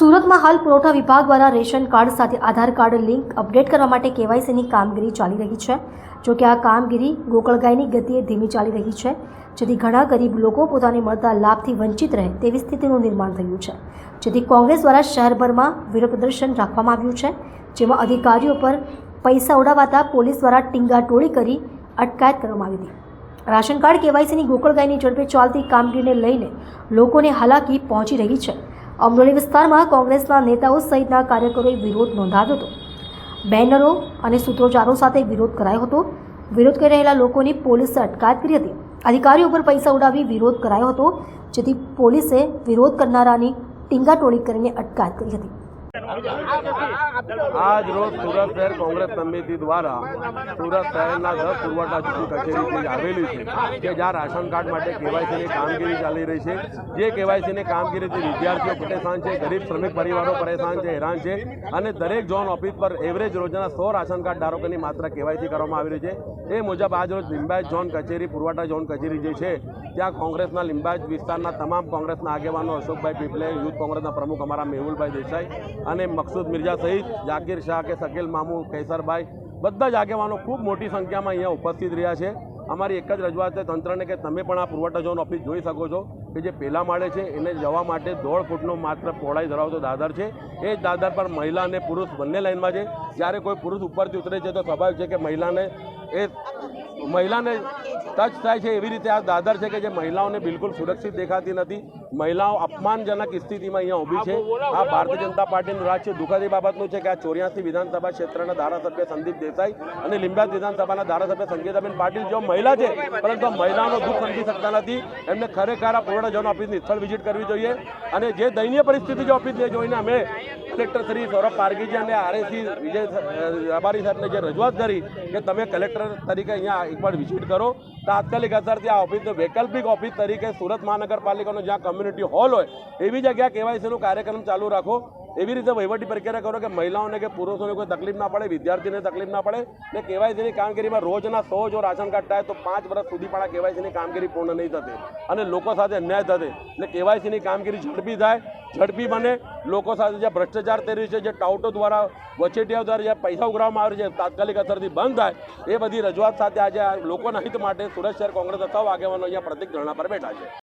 સુરતમાં હાલ પુરવઠા વિભાગ દ્વારા રેશન કાર્ડ સાથે આધાર કાર્ડ લિંક અપડેટ કરવા માટે કેવાયસીની કામગીરી ચાલી રહી છે। જો કે આ કામગીરી ગોકળગાયની ગતિએ ધીમી ચાલી રહી છે, જેથી ઘણા ગરીબ લોકો પોતાને મળતા લાભથી વંચિત રહે તેવી સ્થિતિનું નિર્માણ થયું છે। જેથી કોંગ્રેસ દ્વારા શહેરભરમાં વિરોધ પ્રદર્શન રાખવામાં આવ્યું છે, જેમાં અધિકારીઓ પર પૈસા ઉડાવાતા પોલીસ દ્વારા ટીંગાટોળી કરી અટકાયત કરવામાં આવી હતી। રાશન કાર્ડ કેવાયસીની ગોકળગાયની ઝડપે ચાલતી કામગીરીને લઈને લોકોને હાલાકી પહોંચી રહી છે। અમરોલી વિસ્તારમાં કોંગ્રેસના નેતાઓ સહિતના કાર્યકરોએ વિરોધ નોંધાવ્યો હતો। બેનરો અને સૂત્રોચ્ચારો સાથે વિરોધ કરાયો હતો। વિરોધ કરી રહેલા લોકોની પોલીસે અટકાયત કરી હતી। અધિકારીઓ પર પૈસા ઉડાવી વિરોધ કરાયો હતો, જેથી પોલીસે વિરોધ કરનારાની ટીંગાટોળી કરીને અટકાયત કરી હતી। આજ રોજ સુરત શહેર કોંગ્રેસ સમિતિ દ્વારા સુરત શહેરના 10 પુરવઠા કચેરી આવેલી છે કે જ્યાં રાશન કાર્ડ માટે કેવાયસીની કામગીરી ચાલી રહી છે। જે કેવાયસીની કામગીરીથી વિદ્યાર્થીઓ પરેશાન છે, ગરીબ શ્રમિક પરિવારો પરેશાન છે, હેરાન છે અને દરેક ઝોન ઓફિસ પર એવરેજ રોજના 100 રાશન કાર્ડ ધારકોની માત્ર કેવાયસી કરવામાં આવી રહી છે। એ મુજબ આજ રોજ લિંબાયત ઝોન કચેરી પુરવઠા ઝોન કચેરી જે છે ત્યાં કોંગ્રેસના લિંબાયત વિસ્તારના તમામ કોંગ્રેસના આગેવાનો અશોકભાઈ પીપલે, યુથ કોંગ્રેસના પ્રમુખ અમારા મેહુલભાઈ દેસાઈ અને મકસૂદ મિર્ઝા સહિત જાકીર શાહ કે શકીલ મામુ, કેસરભાઈ બધા જ આગેવાનો ખૂબ મોટી સંખ્યામાં અહીંયા ઉપસ્થિત રહ્યા છે। અમારી એક જ રજૂઆત છે તંત્રને કે તમે પણ આ પુરવઠા ઝોન ઓફિસ જોઈ શકો છો કે જે પહેલા માળે છે એને જવા માટે 1.5 ફૂટનો માત્ર પહોળાઈ ધરાવતો દાદર છે। એ જ દાદર પર મહિલા અને પુરુષ બંને લાઇનમાં છે। જ્યારે કોઈ પુરુષ ઉપરથી ઉતરે છે તો સ્વાભાવિક છે કે મહિલાને ટચ થાય છે। એવી રીતે આ દાદર છે કે જે મહિલાઓને બિલકુલ સુરક્ષિત દેખાતી નથી। મહિલાઓ અપમાનજનક સ્થિતિમાં અહીંયા ઊભી છે। આ ભારતીય જનતા પાર્ટીનું રાજ છે। દુઃખદ એ બાબતનું છે કે આ 84 વિધાનસભા ક્ષેત્રના ધારાસભ્ય સંદીપ દેસાઈ અને લિંબાયત વિધાનસભાના ધારાસભ્ય સંગીતાબેન પાટીલ જો મહિલા છે પરંતુ મહિલાઓનો દુઃખ સમજી શકતા નથી। એમને ખરેખર આ પુરવઠા ઝોન ઓફિસની સ્થળ વિઝિટ કરવી જોઈએ અને જે દયનીય પરિસ્થિતિ જે ઓફિસને જોઈને અમે કલેક્ટર શ્રી સૌરભ પારગીજી અને આરએસી વિજય રબારી સાહેબને જે રજૂઆત કરી કે તમે કલેક્ટર તરીકે અહીંયા એકવાર વિઝિટ કરો, તાત્કાલિક અસરથી આ ઓફિસનો વૈકલ્પિક ઓફિસ તરીકે સુરત મહાનગરપાલિકાનો જ્યાં કમ્યુનિટી હોલ હોય એવી જગ્યા કેવાયસીનો કાર્યક્રમ ચાલુ રાખો। એવી રીતે વહીવટી પ્રક્રિયા કરો કે મહિલાઓને કે પુરુષોને કોઈ તકલીફ ના પડે, વિદ્યાર્થીને તકલીફ ના પડે ને કેવાયસીની કામગીરીમાં રોજના 100 જો રાશન કાર્ડ થાય તો 5 વર્ષ સુધી પણ આ કેવાયસીની કામગીરી પૂર્ણ નહીં થશે અને લોકો સાથે અન્યાય થશે। એટલે કેવાયસીની કામગીરી ઝડપી થાય, ઝડપી બને, લોકો સાથે જે ભ્રષ્ટાચાર થઈ રહ્યું છે, જે ટાઉટો દ્વારા વચેટિયાઓ દ્વારા જે પૈસા ઉઘરાવવામાં આવે છે તાત્કાલિક અસરથી બંધ થાય, એ બધી રજૂઆત સાથે આજે લોકોના હિત માટે સુરત શહેર કોંગ્રેસના સૌ આગેવાનો અહીંયા પ્રતિક ધરણા પર બેઠા છે।